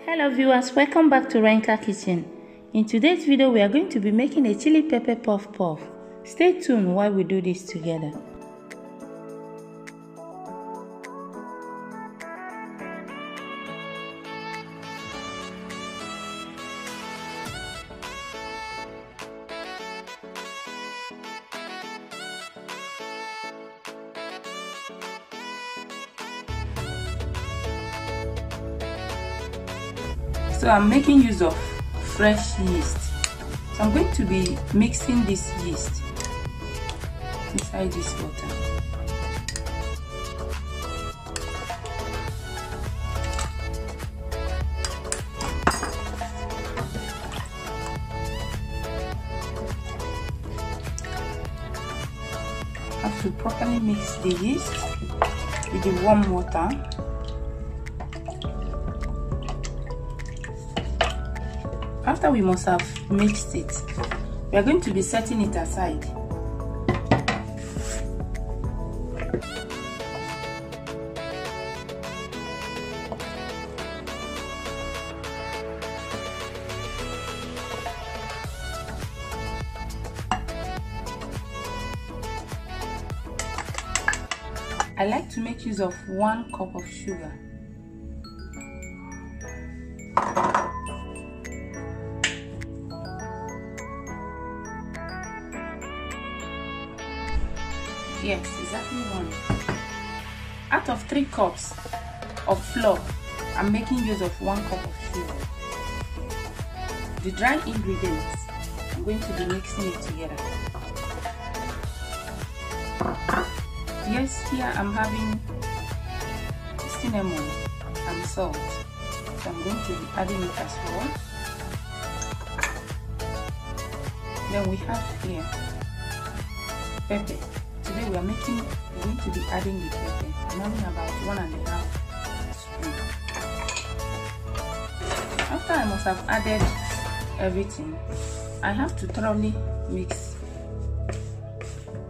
Hello viewers, welcome back to Reenka Kitchen. In today's video, we are going to be making a chili pepper puff puff. Stay tuned while we do this together. So I'm making use of fresh yeast. So I'm going to be mixing this yeast inside this water. I have to properly mix the yeast with the warm water. After we must have mixed it, we are going to be setting it aside. I like to make use of 1 cup of sugar. Yes, exactly 1. Out of 3 cups of flour, I'm making use of 1 cup of sugar. The dry ingredients, I'm going to be mixing it together. Yes, here I'm having cinnamon and salt, so I'm going to be adding it as well. Then we have here pepper. Today we are going to be adding the pepper. I'm having about 1.5 spoons. After I must have added everything, I have to thoroughly mix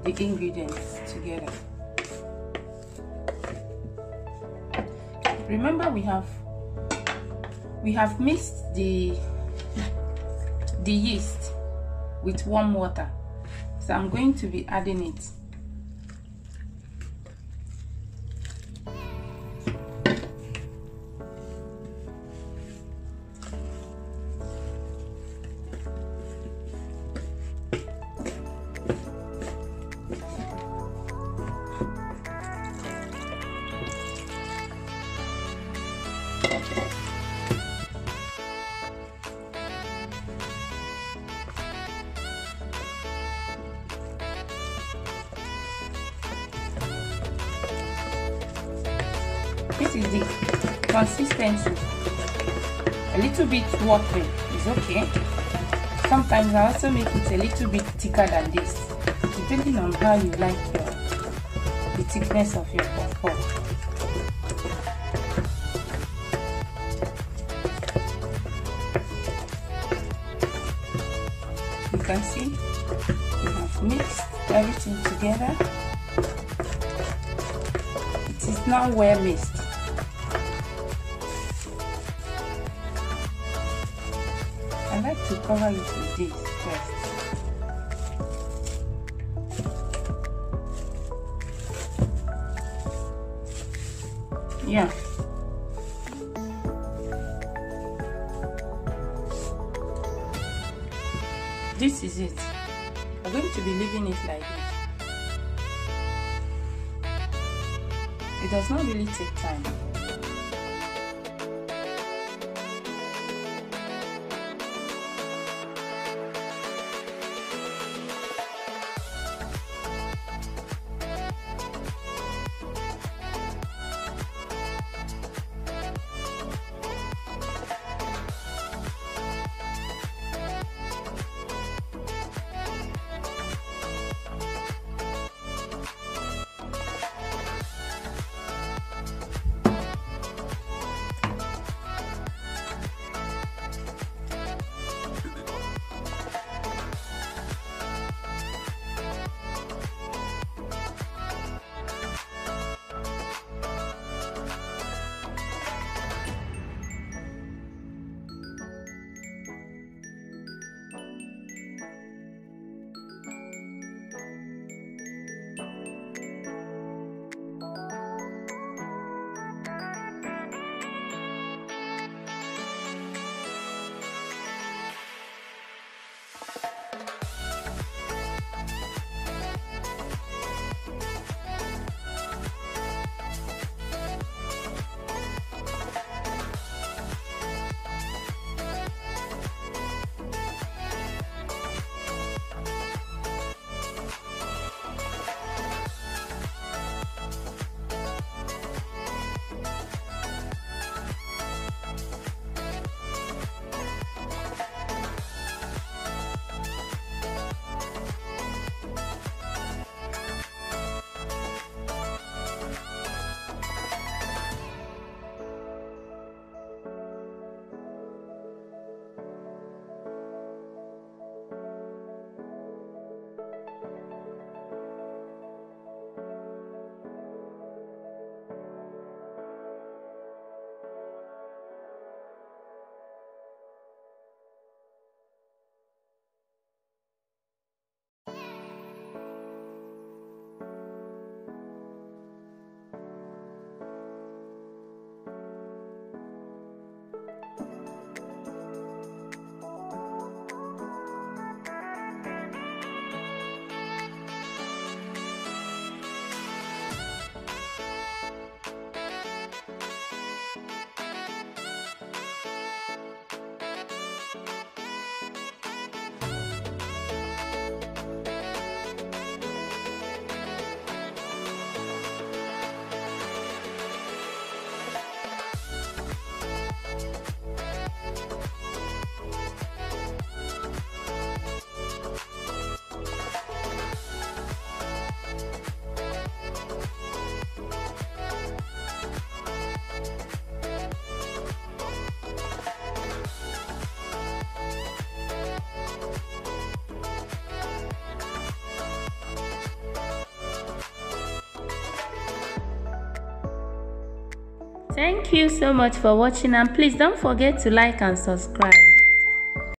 the ingredients together. Remember, we have mixed the yeast with warm water, so I'm going to be adding it. This is the consistency. A little bit watery is okay. Sometimes I also make it a little bit thicker than this, depending on how you like the thickness of your puff puff. You can see we have mixed everything together. It is now well mixed. I like to cover it with this first. Yeah. This is it. I'm going to be leaving it like this. It does not really take time. Thank you so much for watching, and please don't forget to like and subscribe.